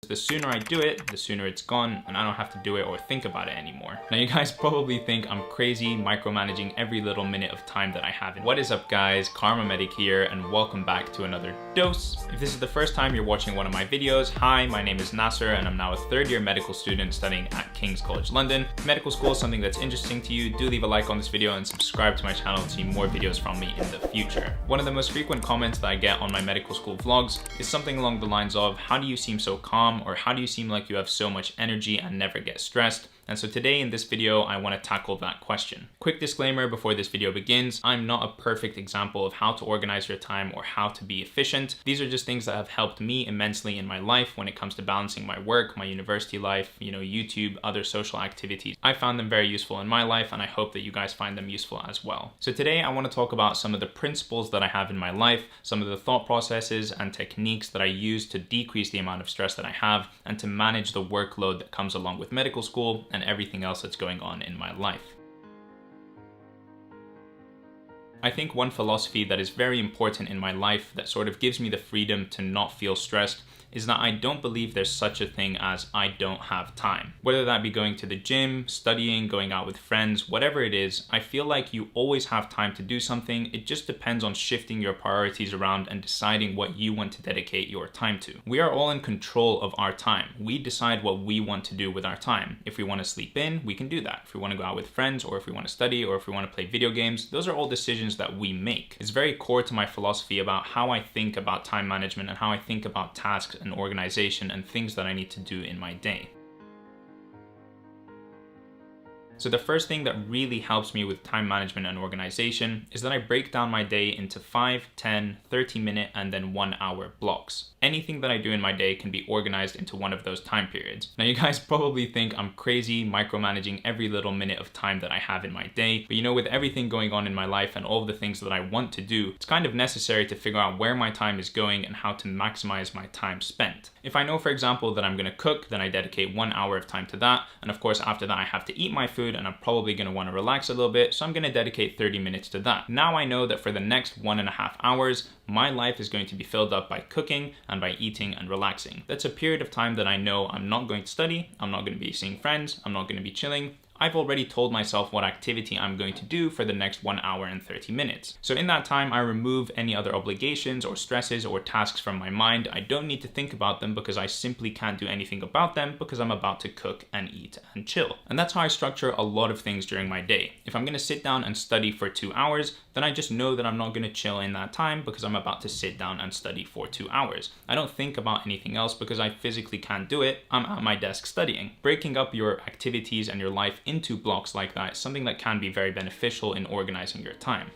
The sooner I do it, the sooner it's gone and I don't have to do it or think about it anymore. Now you guys probably think I'm crazy micromanaging every little minute of time that I have. What is up guys, Karma Medic here and welcome back to another dose. If this is the first time you're watching one of my videos, hi, my name is Nasser and I'm now a third year medical student studying at King's College London. If medical school is something that's interesting to you, do leave a like on this video and subscribe to my channel to see more videos from me in the future. One of the most frequent comments that I get on my medical school vlogs is something along the lines of, how do you seem so calm, or how do you seem like you have so much energy and never get stressed? And so today in this video, I want to tackle that question. Quick disclaimer before this video begins, I'm not a perfect example of how to organize your time or how to be efficient. These are just things that have helped me immensely in my life when it comes to balancing my work, my university life, YouTube, other social activities. I found them very useful in my life and I hope that you guys find them useful as well. So today I want to talk about some of the principles that I have in my life, some of the thought processes and techniques that I use to decrease the amount of stress that I have and to manage the workload that comes along with medical school and everything else that's going on in my life. I think one philosophy that is very important in my life that sort of gives me the freedom to not feel stressed is that I don't believe there's such a thing as I don't have time. Whether that be going to the gym, studying, going out with friends, whatever it is, I feel like you always have time to do something. It just depends on shifting your priorities around and deciding what you want to dedicate your time to. We are all in control of our time. We decide what we want to do with our time. If we want to sleep in, we can do that. If we want to go out with friends, or if we want to study, or if we want to play video games, those are all decisions that we make. It's very core to my philosophy about how I think about time management and how I think about tasks and organization and things that I need to do in my day. So the first thing that really helps me with time management and organization is that I break down my day into 5, 10, 30 minute and then 1 hour blocks. Anything that I do in my day can be organized into one of those time periods. Now you guys probably think I'm crazy micromanaging every little minute of time that I have in my day, but with everything going on in my life and all of the things that I want to do, it's kind of necessary to figure out where my time is going and how to maximize my time spent. If I know, for example, that I'm going to cook, then I dedicate 1 hour of time to that. And of course, after that, I have to eat my food and I'm probably going to want to relax a little bit. So I'm going to dedicate 30 minutes to that. Now I know that for the next 1.5 hours, my life is going to be filled up by cooking and by eating and relaxing. That's a period of time that I know I'm not going to study, I'm not going to be seeing friends, I'm not going to be chilling. I've already told myself what activity I'm going to do for the next 1 hour and 30 minutes. So in that time, I remove any other obligations or stresses or tasks from my mind. I don't need to think about them because I simply can't do anything about them because I'm about to cook and eat and chill. And that's how I structure a lot of things during my day. If I'm going to sit down and study for 2 hours, then I just know that I'm not going to chill in that time because I'm about to sit down and study for 2 hours. I don't think about anything else because I physically can't do it. I'm at my desk studying. Breaking up your activities and your life into blocks like that is something that can be very beneficial in organizing your time.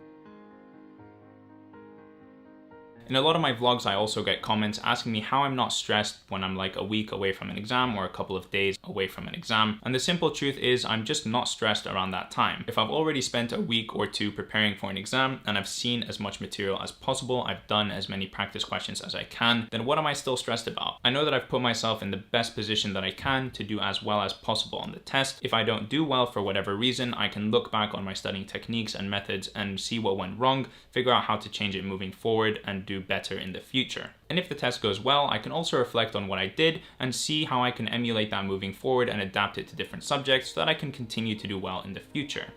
In a lot of my vlogs, I also get comments asking me how I'm not stressed when I'm like a week away from an exam or a couple of days away from an exam. And the simple truth is I'm just not stressed around that time. If I've already spent a week or two preparing for an exam and I've seen as much material as possible, I've done as many practice questions as I can, then what am I still stressed about? I know that I've put myself in the best position that I can to do as well as possible on the test. If I don't do well for whatever reason, I can look back on my studying techniques and methods and see what went wrong, figure out how to change it moving forward and do better in the future. And if the test goes well, I can also reflect on what I did and see how I can emulate that moving forward and adapt it to different subjects so that I can continue to do well in the future.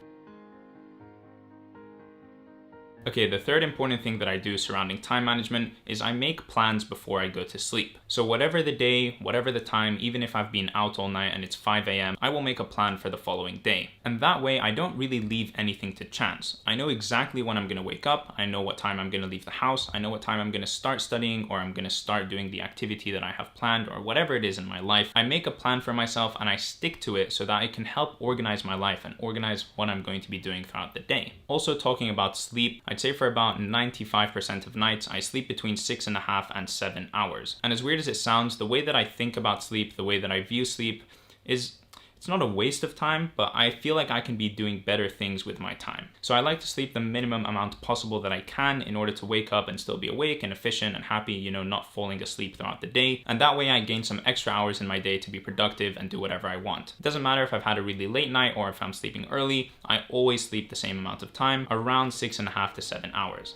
Okay, the third important thing that I do surrounding time management is I make plans before I go to sleep. So whatever the day, whatever the time, even if I've been out all night and it's 5 a.m., I will make a plan for the following day. And that way I don't really leave anything to chance. I know exactly when I'm going to wake up. I know what time I'm going to leave the house. I know what time I'm going to start studying or I'm going to start doing the activity that I have planned or whatever it is in my life. I make a plan for myself and I stick to it so that I can help organize my life and organize what I'm going to be doing throughout the day. Also talking about sleep, I'd say for about 95% of nights, I sleep between 6.5 and 7 hours. And as weird as it sounds, the way that I think about sleep, the way that I view sleep is, it's not a waste of time, but I feel like I can be doing better things with my time. So I like to sleep the minimum amount possible that I can in order to wake up and still be awake and efficient and happy, not falling asleep throughout the day. And that way I gain some extra hours in my day to be productive and do whatever I want. It doesn't matter if I've had a really late night or if I'm sleeping early, I always sleep the same amount of time, around 6.5 to 7 hours.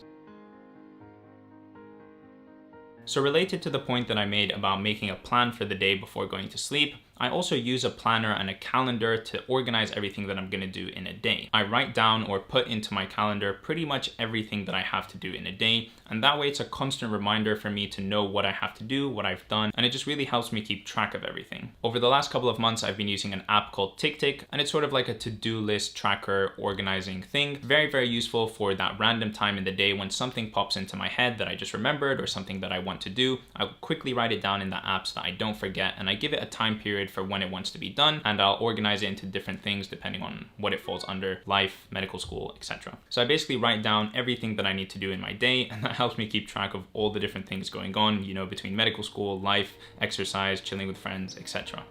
So related to the point that I made about making a plan for the day before going to sleep, I also use a planner and a calendar to organize everything that I'm gonna do in a day. I write down or put into my calendar pretty much everything that I have to do in a day, and that way it's a constant reminder for me to know what I have to do, what I've done, and it just really helps me keep track of everything. Over the last couple of months, I've been using an app called TickTick, and it's sort of like a to-do list tracker organizing thing. Very, very useful for that random time in the day when something pops into my head that I just remembered or something that I want to do. I'll quickly write it down in the app so that I don't forget, and I give it a time period for when it wants to be done, and I'll organize it into different things depending on what it falls under: life, medical school, etc. So I basically write down everything that I need to do in my day, and that helps me keep track of all the different things going on, you know, between medical school, life, exercise, chilling with friends, etc.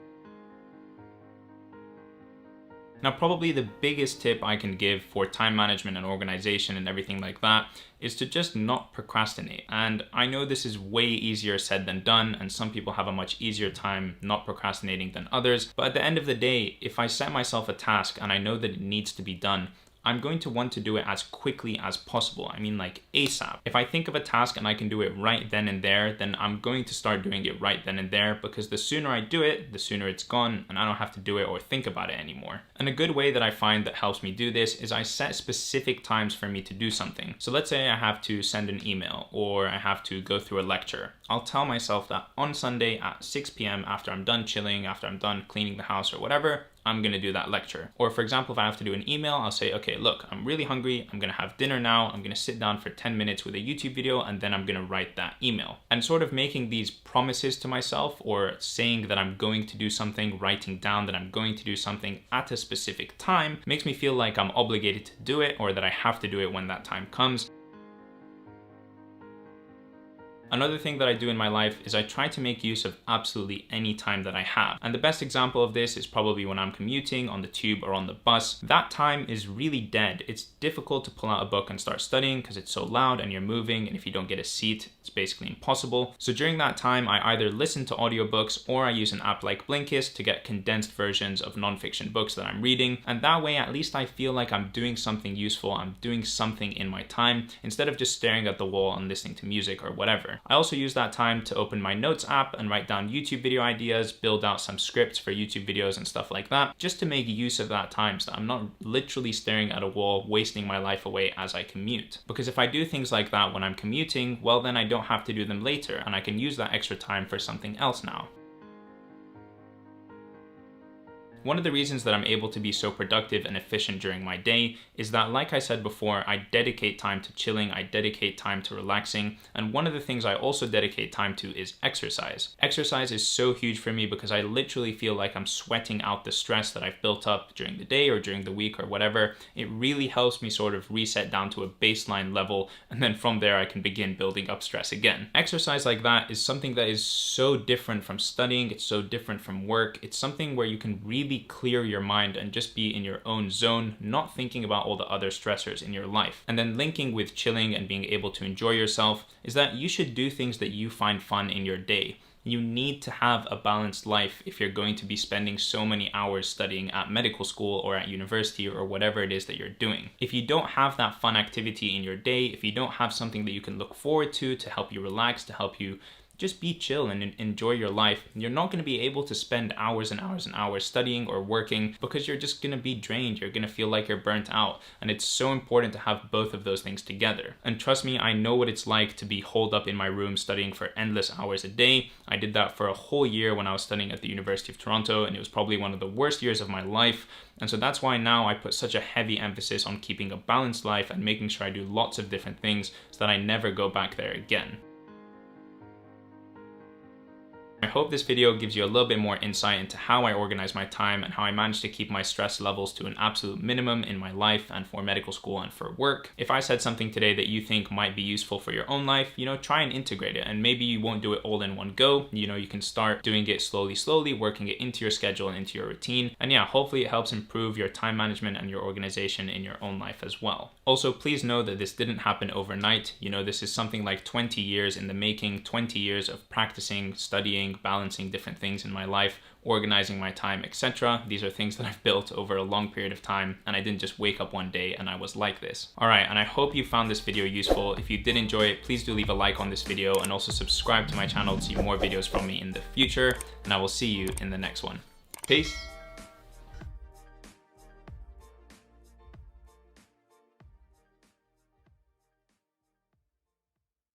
Now, probably the biggest tip I can give for time management and organization and everything like that is to just not procrastinate. And I know this is way easier said than done, and some people have a much easier time not procrastinating than others. But at the end of the day, if I set myself a task and I know that it needs to be done, I'm going to want to do it as quickly as possible. I mean, like ASAP. If I think of a task and I can do it right then and there, then I'm going to start doing it right then and there, because the sooner I do it, the sooner it's gone and I don't have to do it or think about it anymore. And a good way that I find that helps me do this is I set specific times for me to do something. So let's say I have to send an email or I have to go through a lecture. I'll tell myself that on Sunday at 6 p.m. after I'm done chilling, after I'm done cleaning the house or whatever, I'm gonna do that lecture. Or for example, if I have to do an email, I'll say, okay, look, I'm really hungry, I'm gonna have dinner now, I'm gonna sit down for 10 minutes with a YouTube video, and then I'm gonna write that email. And sort of making these promises to myself, or saying that I'm going to do something, writing down that I'm going to do something at a specific time, makes me feel like I'm obligated to do it, or that I have to do it when that time comes. Another thing that I do in my life is I try to make use of absolutely any time that I have. And the best example of this is probably when I'm commuting on the tube or on the bus. That time is really dead. It's difficult to pull out a book and start studying because it's so loud and you're moving, and if you don't get a seat, it's basically impossible. So during that time, I either listen to audiobooks or I use an app like Blinkist to get condensed versions of nonfiction books that I'm reading. And that way, at least I feel like I'm doing something useful, I'm doing something in my time, instead of just staring at the wall and listening to music or whatever. I also use that time to open my notes app and write down YouTube video ideas, build out some scripts for YouTube videos and stuff like that, just to make use of that time so that I'm not literally staring at a wall, wasting my life away as I commute. Because if I do things like that when I'm commuting, well, then I don't have to do them later, and I can use that extra time for something else now. One of the reasons that I'm able to be so productive and efficient during my day is that, like I said before, I dedicate time to chilling, I dedicate time to relaxing, and one of the things I also dedicate time to is exercise. Exercise is so huge for me because I literally feel like I'm sweating out the stress that I've built up during the day or during the week or whatever. It really helps me sort of reset down to a baseline level, and then from there I can begin building up stress again. Exercise like that is something that is so different from studying, it's so different from work. It's something where you can really clear your mind and just be in your own zone, not thinking about all the other stressors in your life. And then linking with chilling and being able to enjoy yourself is that you should do things that you find fun in your day. You need to have a balanced life if you're going to be spending so many hours studying at medical school or at university or whatever it is that you're doing. If you don't have that fun activity in your day, if you don't have something that you can look forward to help you relax, to help you just be chill and enjoy your life, you're not going to be able to spend hours and hours and hours studying or working, because you're just going to be drained. You're going to feel like you're burnt out. And it's so important to have both of those things together. And trust me, I know what it's like to be holed up in my room studying for endless hours a day. I did that for a whole year when I was studying at the University of Toronto, and it was probably one of the worst years of my life. And so that's why now I put such a heavy emphasis on keeping a balanced life and making sure I do lots of different things so that I never go back there again. I hope this video gives you a little bit more insight into how I organize my time and how I manage to keep my stress levels to an absolute minimum in my life and for medical school and for work. If I said something today that you think might be useful for your own life, try and integrate it. And maybe you won't do it all in one go. You can start doing it slowly, working it into your schedule and into your routine. And yeah, hopefully it helps improve your time management and your organization in your own life as well. Also, please know that this didn't happen overnight. This is something like 20 years in the making, 20 years of practicing, studying, working, balancing different things in my life, organizing my time, etc. These are things that I've built over a long period of time, and I didn't just wake up one day and I was like this. All right, and I hope you found this video useful. If you did enjoy it, please do leave a like on this video and also subscribe to my channel to see more videos from me in the future, and I will see you in the next one. Peace.